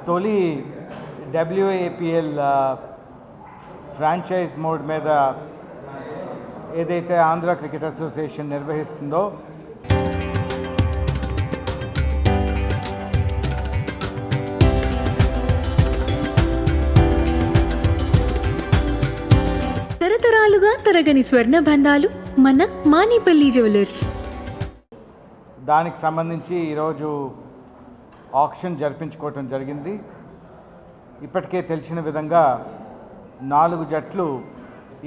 తొలి డబ్ల్యూఏపిఎల్ franchise mode మీద ఏదైతే ఆంధ్ర క్రికెట్ అసోసియేషన్ నిర్వహిస్తుందో తరతరాలుగా తరగని స్వర్ణ బంధాలు మన మానిపల్లి జ్యువెలర్స్. దానికి సంబంధించి ఈరోజు ఆక్షన్ జరిపించుకోవటం జరిగింది. ఇప్పటికే తెలిసిన విధంగా 4 జట్లు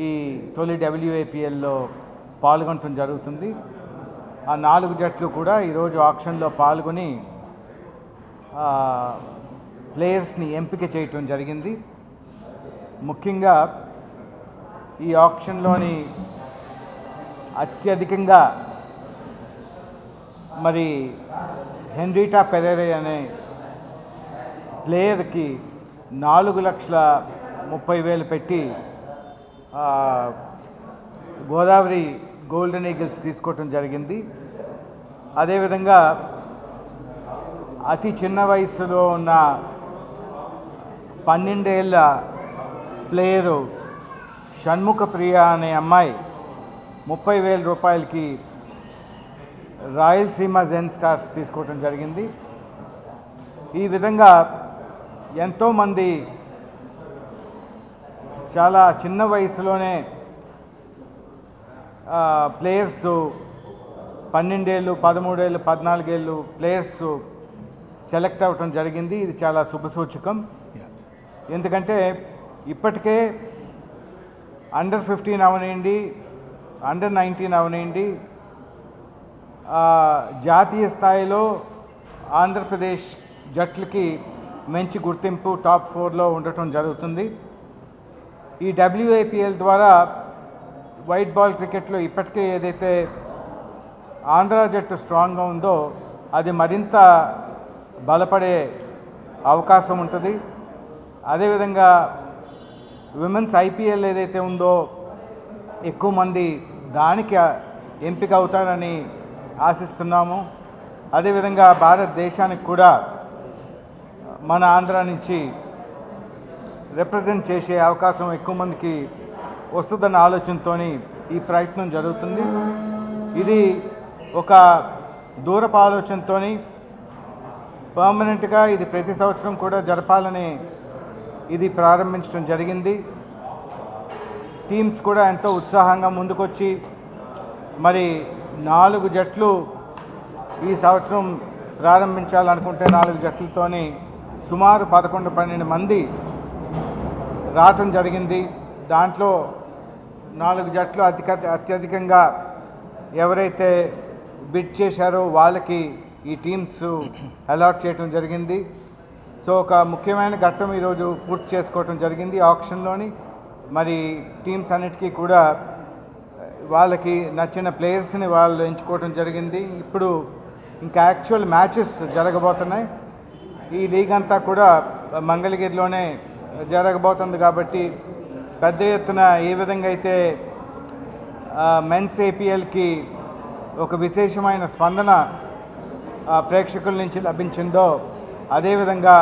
ఈ తొలి డబ్ల్యూఏపిఎల్లో పాల్గొనటం జరుగుతుంది. ఆ 4 జట్లు కూడా ఈరోజు ఆక్షన్లో పాల్గొని ప్లేయర్స్ని ఎంపిక చేయటం జరిగింది. ముఖ్యంగా ఈ ఆక్షన్లోని అత్యధికంగా మరి హెన్రీటా పెరెరే అనే ప్లేయర్కి 4,30,000 పెట్టి గోదావరి గోల్డెన్ ఈగిల్స్ తీసుకోవటం జరిగింది. అదేవిధంగా అతి చిన్న వయసులో ఉన్న 12 ఏళ్ళ ప్లేయరు షణ్ముఖ ప్రియ అనే అమ్మాయి 30,000 రూపాయలకి రాయలసీమ జెన్ స్టార్స్ తీసుకోవటం జరిగింది. ఈ విధంగా ఎంతోమంది చాలా చిన్న వయసులోనే ప్లేయర్స్ 12 ఏళ్ళు, 13 ఏళ్ళు, 14 ఏళ్ళు ప్లేయర్స్ సెలెక్ట్ అవ్వటం జరిగింది. ఇది చాలా శుభసూచకం. ఎందుకంటే ఇప్పటికే అండర్ 15 అవనండి, అండర్ 19 అవనండి, జాతీయ స్థాయిలో ఆంధ్రప్రదేశ్ జట్లకి మంచి గుర్తింపు టాప్ 4లో ఉండటం జరుగుతుంది. ఈ డబ్ల్యూఏపిఎల్ ద్వారా వైట్ బాల్ క్రికెట్లో ఇప్పటికే ఏదైతే ఆంధ్ర జట్టు స్ట్రాంగ్గా ఉందో అది మరింత బలపడే అవకాశం ఉంటుంది. అదేవిధంగా విమెన్స్ ఐపీఎల్ ఏదైతే ఉందో ఎక్కువ మంది దానికి ఎంపిక అవుతారని ఆశిస్తున్నాము. అదేవిధంగా భారతదేశానికి కూడా మన ఆంధ్ర నుంచి రిప్రజెంట్ చేసే అవకాశం ఎక్కువ మందికి వస్తుందన్న ఆలోచనతో ఈ ప్రయత్నం జరుగుతుంది. ఇది ఒక దూరపు ఆలోచనతో పర్మనెంట్గా ఇది ప్రతి సంవత్సరం కూడా జరపాలని ఇది ప్రారంభించడం జరిగింది. టీమ్స్ కూడా ఎంతో ఉత్సాహంగా ముందుకొచ్చి మరి 4 జట్లు ఈ సంవత్సరం ప్రారంభించాలనుకుంటే 4 జట్లతోని సుమారు 11-12 మంది రావటం జరిగింది. దాంట్లో 4 జట్లు అత్యధికంగా ఎవరైతే బిడ్ చేశారో వాళ్ళకి ఈ టీమ్స్ అలాట్ చేయటం జరిగింది. సో ఒక ముఖ్యమైన ఘట్టం ఈరోజు పూర్తి చేసుకోవటం జరిగింది ఆక్షన్లోని. మరి టీమ్స్ అన్నిటికీ కూడా వాళ్ళకి నచ్చిన ప్లేయర్స్ని వాళ్ళు ఎంచుకోవటం జరిగింది. ఇప్పుడు ఇంకా యాక్చువల్ మ్యాచెస్ జరగబోతున్నాయి. ఈ లీగ్ అంతా కూడా మంగళగిరిలోనే జరగబోతుంది కాబట్టి పెద్ద ఎత్తున ఏ విధంగా అయితే మెన్స్ ఏపీఎల్కి ఒక విశేషమైన స్పందన ప్రేక్షకుల నుంచి లభించిందో అదేవిధంగా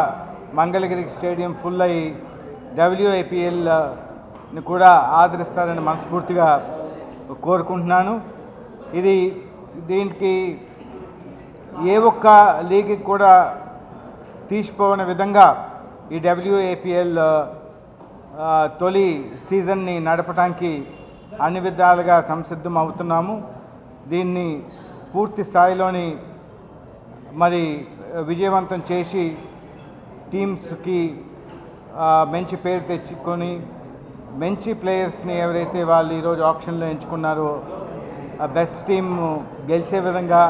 మంగళగిరి స్టేడియం ఫుల్ అయ్యి డబ్ల్యూఐపీఎల్ని కూడా ఆదరిస్తారని మనస్ఫూర్తిగా కోరుకుంటున్నాను. దీనికి ఏ ఒక్క లీగ్కి కూడా తీసిపోని విధంగా ఈ డబ్ల్యూఏపిఎల్ తొలి సీజన్ని నడపడానికి అన్ని విధాలుగా సంసిద్ధం అవుతున్నాము. దీన్ని పూర్తి స్థాయిలోని మరి విజయవంతం చేసి టీమ్స్కి మంచి పేరు తెచ్చుకొని మంచి ప్లేయర్స్ని ఎవరైతే వాళ్ళు ఈరోజు ఆప్షన్లో ఎంచుకున్నారో బెస్ట్ టీమ్ గెలిచే విధంగా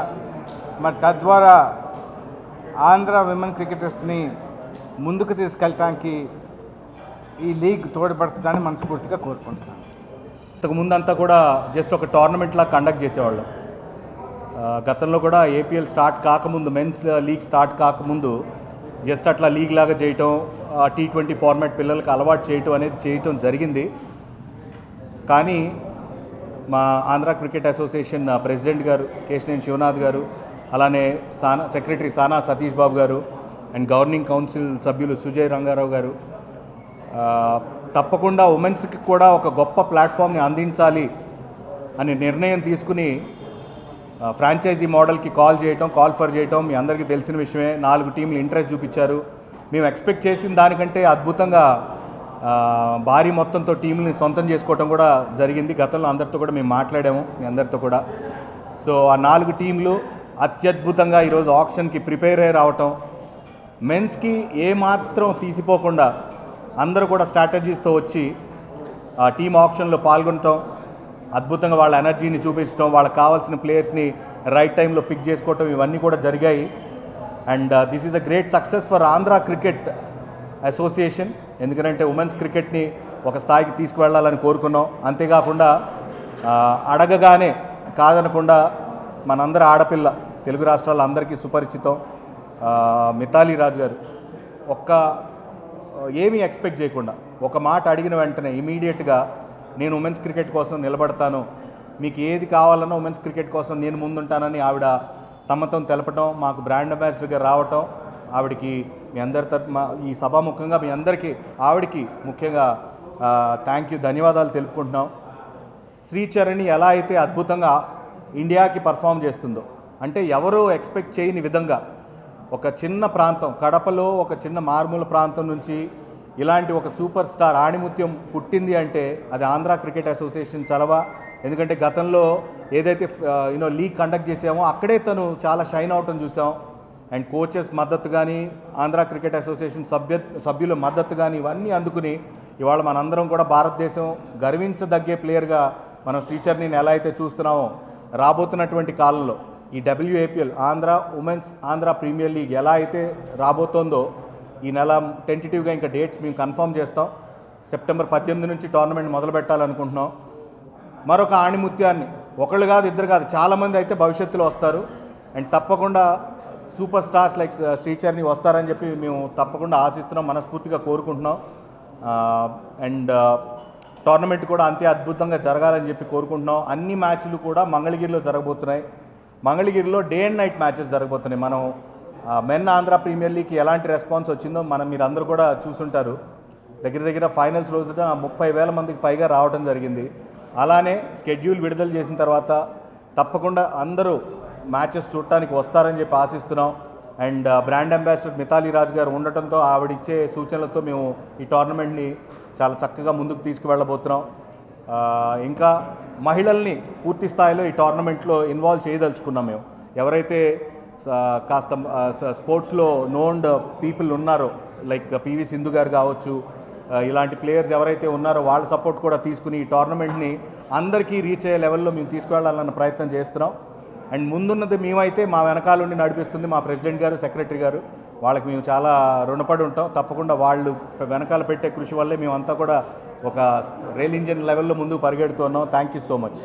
మరి తద్వారా ఆంధ్ర విమెన్ క్రికెటర్స్ని ముందుకు తీసుకెళ్ళటానికి ఈ లీగ్ తోడ్పడుతుందని మనస్ఫూర్తిగా కోరుకుంటున్నాను. ఇంతకుముందంతా కూడా జస్ట్ ఒక టోర్నమెంట్లా కండక్ట్ చేసేవాళ్ళు. గతంలో కూడా ఏపీఎల్ స్టార్ట్ కాకముందు, మెన్స్ లీగ్ స్టార్ట్ కాకముందు జస్ట్ అట్లా లీగ్ లాగా చేయటం, T20 ఫార్మాట్ పిల్లలకు అలవాటు చేయటం అనేది చేయటం జరిగింది. కానీ మా ఆంధ్ర క్రికెట్ అసోసియేషన్ ప్రెసిడెంట్ గారు కేశినేని శివనాథ్ గారు, అలానే సెక్రటరీ సానా సతీష్ బాబు గారు, అండ్ గవర్నింగ్ కౌన్సిల్ సభ్యులు సుజయ్ రంగారావు గారు తప్పకుండా ఉమెన్స్కి కూడా ఒక గొప్ప ప్లాట్ఫామ్ని అందించాలి అని నిర్ణయం తీసుకుని ఫ్రాంచైజీ మోడల్కి కాల్ ఫర్ చేయటం మీ అందరికీ తెలిసిన విషయమే. 4 టీంలు ఇంట్రెస్ట్ చూపించారు. మేము ఎక్స్పెక్ట్ చేసిన దానికంటే అద్భుతంగా భారీ మొత్తంతో టీంని సొంతం చేసుకోవటం కూడా జరిగింది. గతంలో అందరితో కూడా మేము మాట్లాడాము, మీ అందరితో కూడా. సో ఆ 4 టీంలు అత్యద్భుతంగా ఈరోజు ఆప్షన్కి ప్రిపేర్ అయ్యి రావటం, మెన్స్కి ఏమాత్రం తీసిపోకుండా అందరూ కూడా స్ట్రాటజీస్తో వచ్చి ఆ టీమ్ ఆప్షన్లో పాల్గొనటం, అద్భుతంగా వాళ్ళ ఎనర్జీని చూపించడం, వాళ్ళకి కావాల్సిన ప్లేయర్స్ని రైట్ టైంలో పిక్ చేసుకోవటం, ఇవన్నీ కూడా జరిగాయి. And this is a great success for Andhra cricket association. ఎందుకంటే ఉమెన్స్ క్రికెట్ని ఒక స్థాయికి తీసుకువెళ్ళాలని కోరుకున్నాం. అంతేకాకుండా అడగగానే కాదనకుండా మనందరి ఆడపిల్ల, తెలుగు రాష్ట్రాల్లో అందరికీ సుపరిచితం మిథాలీ రాజ్ గారు ఏమీ ఎక్స్పెక్ట్ చేయకుండా ఒక మాట అడిగిన వెంటనే ఇమీడియట్గా నేను ఉమెన్స్ క్రికెట్ కోసం నిలబడతాను, మీకు ఏది కావాలన్నా ఉమెన్స్ క్రికెట్ కోసం నేను ముందుంటానని ఆవిడ సమ్మతం తెలపటం, మాకు బ్రాండ్ అంబాసిడర్గా రావటం, ఆవిడకి మీ అందరి తరఫున ఈ సభాముఖంగా మీ అందరికీ ఆవిడకి ముఖ్యంగా ధన్యవాదాలు తెలుపుకుంటున్నాం. శ్రీచరణి ఎలా అయితే అద్భుతంగా ఇండియాకి పర్ఫామ్ చేస్తుందో, అంటే ఎవరూ ఎక్స్పెక్ట్ చేయని విధంగా ఒక చిన్న ప్రాంతం కడపలో ఒక చిన్న మారుమూల ప్రాంతం నుంచి ఇలాంటి ఒక సూపర్ స్టార్ ఆణిముత్యం పుట్టింది అంటే అది ఆంధ్ర క్రికెట్ అసోసియేషన్ చలవ. ఎందుకంటే గతంలో ఏదైతే లీగ్ కండక్ట్ చేసామో అక్కడే తను చాలా షైన్ అవటం చూసాం. అండ్ కోచెస్ మద్దతు కానీ ఆంధ్ర క్రికెట్ అసోసియేషన్ సభ్యుల మద్దతు కానీ ఇవన్నీ అందుకుని ఇవాళ మనందరం కూడా భారతదేశం గర్వించదగ్గే ప్లేయర్గా మనం శ్రీచరణిని ఎలా అయితే చూస్తున్నామో, రాబోతున్నటువంటి కాలంలో ఈ WAPL ఆంధ్ర ప్రీమియర్ లీగ్ ఎలా అయితే రాబోతోందో ఈ నెల టెంటేటివ్గా ఇంకా డేట్స్ మేము కన్ఫర్మ్ చేస్తాం. సెప్టెంబర్ 18 నుంచి టోర్నమెంట్ మొదలు పెట్టాలనుకుంటున్నాం. మరొక ఆణిముత్యాన్ని ఒకళ్ళు కాదు, ఇద్దరు కాదు, చాలామంది అయితే భవిష్యత్తులో వస్తారు. అండ్ తప్పకుండా సూపర్ స్టార్స్ లైక్ శ్రీచరణి వస్తారని చెప్పి మేము తప్పకుండా ఆశిస్తున్నాం, మనస్ఫూర్తిగా కోరుకుంటున్నాం. అండ్ టోర్నమెంట్ కూడా అంతే అద్భుతంగా జరగాలని చెప్పి కోరుకుంటున్నాం. అన్ని మ్యాచ్లు కూడా మంగళగిరిలో జరగబోతున్నాయి. మంగళగిరిలో డే అండ్ నైట్ మ్యాచెస్ జరగబోతున్నాయి. మనం మెన్ ఆంధ్ర ప్రీమియర్ లీగ్కి ఎలాంటి రెస్పాన్స్ వచ్చిందో మీరు అందరూ కూడా చూసుంటారు. దగ్గర ఫైనల్స్ రోజున 30,000 మందికి పైగా రావడం జరిగింది. అలానే స్కెడ్యూల్ విడుదల చేసిన తర్వాత తప్పకుండా అందరూ మ్యాచెస్ చూడటానికి వస్తారని చెప్పి ఆశిస్తున్నాం. And brand ambassador Mithali Raj గారు ఉండటంతో ఆవిడిచ్చే సూచనలతో మేము ఈ టోర్నమెంట్ని చాలా చక్కగా ముందుకు తీసుకువెళ్ళబోతున్నాం. ఇంకా మహిళల్ని పూర్తి స్థాయిలో ఈ టోర్నమెంట్లో ఇన్వాల్వ్ చేయదలుచుకున్నాం. మేము ఎవరైతే కాస్త స్పోర్ట్స్లో నోన్డ్ పీపుల్ ఉన్నారో లైక్ PV సింధు గారు కావచ్చు, ఇలాంటి ప్లేయర్స్ ఎవరైతే ఉన్నారో వాళ్ళ సపోర్ట్ కూడా తీసుకుని ఈ టోర్నమెంట్ని అందరికీ రీచ్ అయ్యే లెవెల్లో మేము తీసుకువెళ్ళాలన్న ప్రయత్నం చేస్తున్నాం. అండ్ ముందున్నది మేమైతే మా వెనకాల నుండి నడిపిస్తుంది మా ప్రెసిడెంట్ గారు, సెక్రటరీ గారు. వాళ్ళకి మేము చాలా రుణపడి ఉంటాం. తప్పకుండా వాళ్ళు వెనకాల పెట్టే కృషి వల్లే మేమంతా కూడా ఒక రైల్ ఇంజిన్ లెవెల్లో ముందుకు పరిగెడుతున్నాం. Thank you so much.